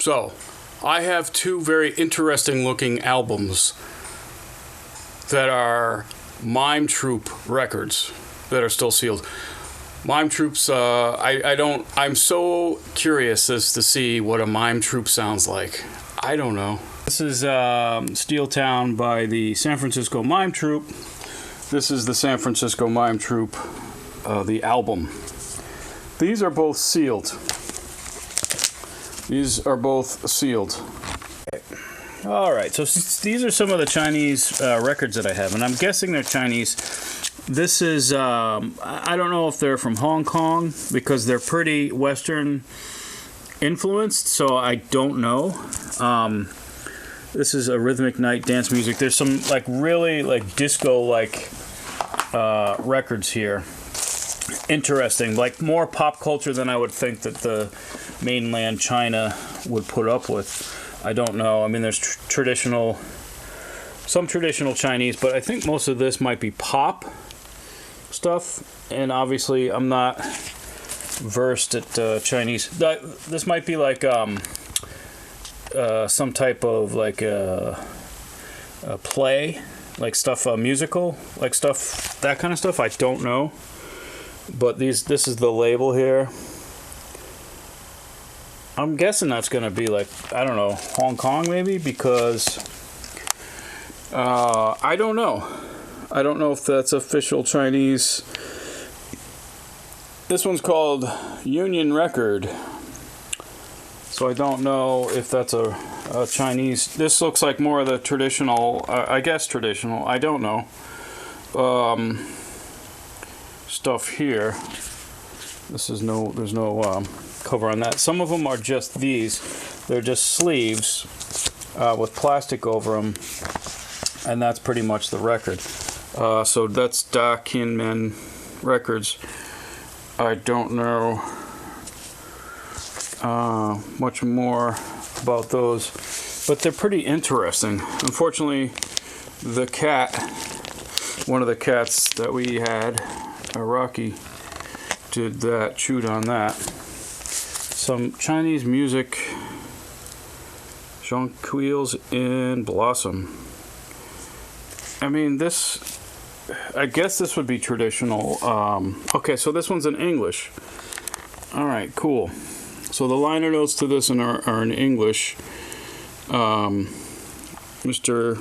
So, I have two very interesting looking albums that are Mime Troupe records that are still sealed. Mime Troupes, I'm so curious as to see what a Mime Troupe sounds like. I don't know. This is Steel Town by the San Francisco Mime Troupe. This is the San Francisco Mime Troupe, the album. These are both sealed. These are both sealed. All right, so these are some of the Chinese records that I have, and I'm guessing they're Chinese. This is, I don't know if they're from Hong Kong, because they're pretty Western influenced, so I don't know. This is a rhythmic night dance music. There's some like really like disco-like records here. Interesting, like more pop culture than I would think that the mainland China would put up with. I don't know. I mean, there's some traditional Chinese, but I think most of this might be pop stuff. And obviously, I'm not versed at Chinese. This might be like some type of like a play, like stuff, musical, like stuff, that kind of stuff. I don't know. But this is the label here. I'm guessing that's going to be like, I don't know, Hong Kong maybe, because I don't know. I don't know if that's official Chinese. This one's called Union Record. So I don't know if that's a Chinese. This looks like more of the traditional, I guess traditional, I don't know. Stuff here. There's no cover on that. Some of them are just these. They're just sleeves with plastic over them, and that's pretty much the record. So that's Da Kinmen Records. I don't know much more about those, but they're pretty interesting. Unfortunately, the cat, one of the cats that we had, Rocky, did that, chewed on that. Some Chinese music, Jonquils in Blossom. I mean, I guess this would be traditional. Okay, so this one's in English. All right, cool. So the liner notes to this are in English. Mr.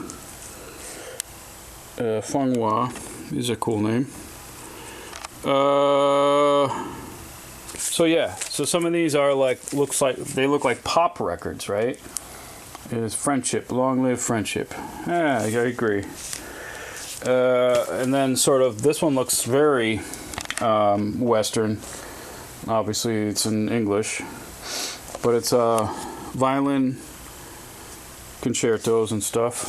Feng Hua is a cool name. So yeah, so some of these are they look like pop records, right? It is Friendship, Long Live Friendship. Yeah, I agree. And then sort of this one looks very Western. Obviously, it's in English, but it's violin concertos and stuff.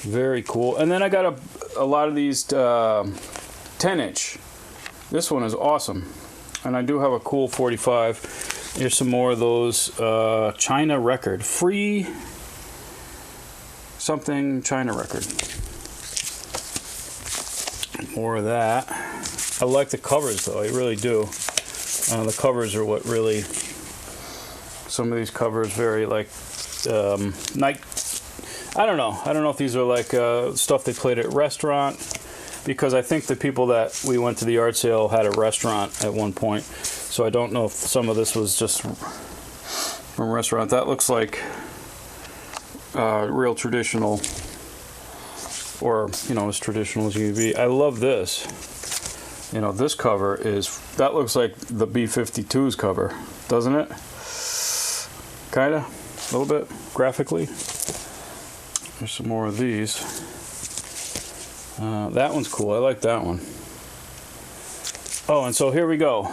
Very cool. And then I got a lot of these 10-inch. This one is awesome. And I do have a cool 45. Here's some more of those China record. Free something China record. More of that. I like the covers though, I really do. The covers are what really, some of these covers very like night, I don't know if these are like stuff they played at restaurant, because I think the people that we went to the art sale had a restaurant at one point, so I don't know if some of this was just from a restaurant. That looks like real traditional, or as traditional as you can be. I love this. This cover that looks like the B-52's cover, doesn't it? Kinda, a little bit, graphically. There's some more of these. That one's cool. I like that one. Oh, and so here we go.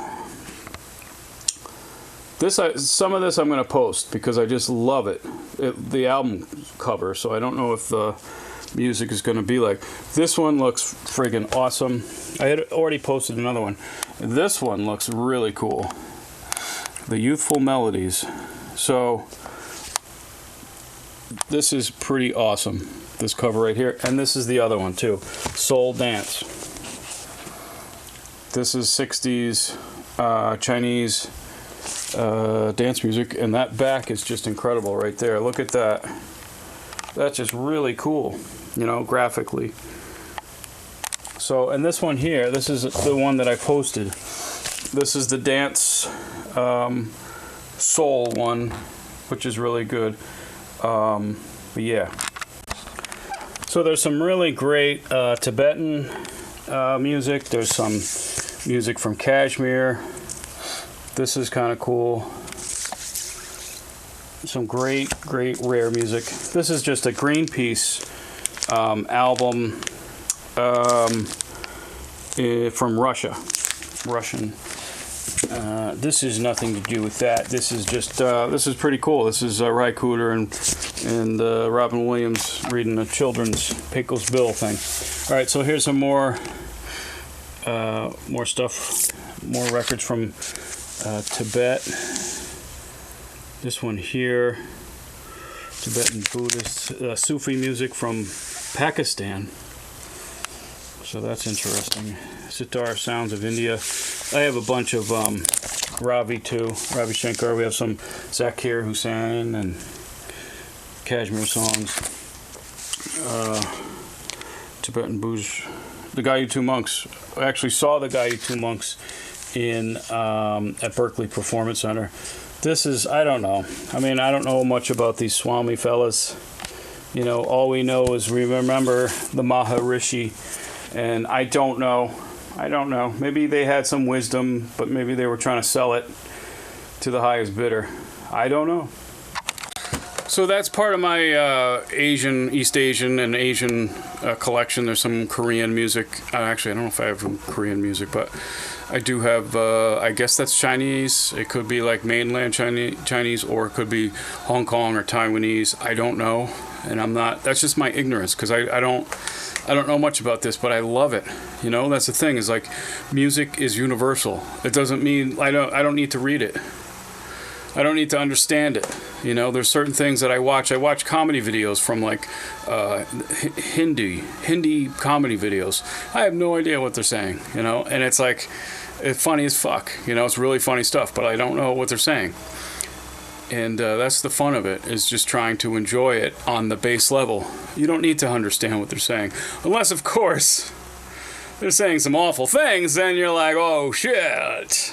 Some of this I'm going to post because I just love it. The album cover, so I don't know if the music is going to be like. This one looks friggin' awesome. I had already posted another one. This one looks really cool. The Youthful Melodies. So this is pretty awesome. This cover right here, and this is the other one too. Soul Dance. This is 60s Chinese dance music, and that back is just incredible right there. Look at that. That's just really cool, you know, graphically. So, and this one here, this is the one that I posted. This is the dance soul one, which is really good. But yeah. So there's some really great Tibetan music. There's some music from Kashmir. This is kind of cool. Some great rare music. This is just a Greenpeace album from Russia. Russian. This is nothing to do with that. This is just this is pretty cool. This is Ry Cooder and Robin Williams reading the children's Pecos Bill thing. All right, so here's some more stuff, more records from Tibet. This one here, Tibetan Buddhist Sufi music from Pakistan. So that's interesting. Sitar sounds of India. I have a bunch of Ravi too, Ravi Shankar. We have some Zakir Hussain and Kashmir songs. Tibetan Buddhist. The Gaiyu Two Monks. I actually saw the Gaiyu Two Monks at Berkeley Performance Center. This is, I don't know. I mean, I don't know much about these Swami fellas. You know, all we know is we remember the Maharishi, and I don't know. Maybe they had some wisdom, but maybe they were trying to sell it to the highest bidder. I don't know. So that's part of my East Asian and Asian collection. There's some Korean music. Actually, I don't know if I have Korean music, but I do have, I guess that's Chinese. It could be like mainland Chinese, or it could be Hong Kong or Taiwanese. I don't know. And I'm not, that's just my ignorance, because I don't know much about this, but I love it. You know, that's the thing, is like, music is universal. It doesn't mean, I don't need to read it. I don't need to understand it. You know, there's certain things that I watch. I watch comedy videos from like Hindi comedy videos. I have no idea what they're saying, you know, and it's like, it's funny as fuck. You know, it's really funny stuff, but I don't know what they're saying. And that's the fun of it, is just trying to enjoy it on the base level. You don't need to understand what they're saying. Unless, of course, they're saying some awful things, then you're like, oh, shit.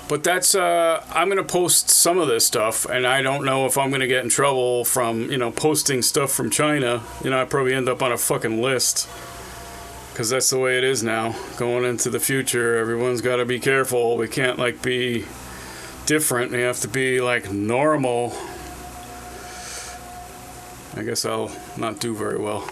But that's, I'm going to post some of this stuff, and I don't know if I'm going to get in trouble from, you know, posting stuff from China. You know, I probably end up on a fucking list. Because that's the way it is now. Going into the future, everyone's got to be careful. We can't, like, be different. We have to be, like, normal. I guess I'll not do very well.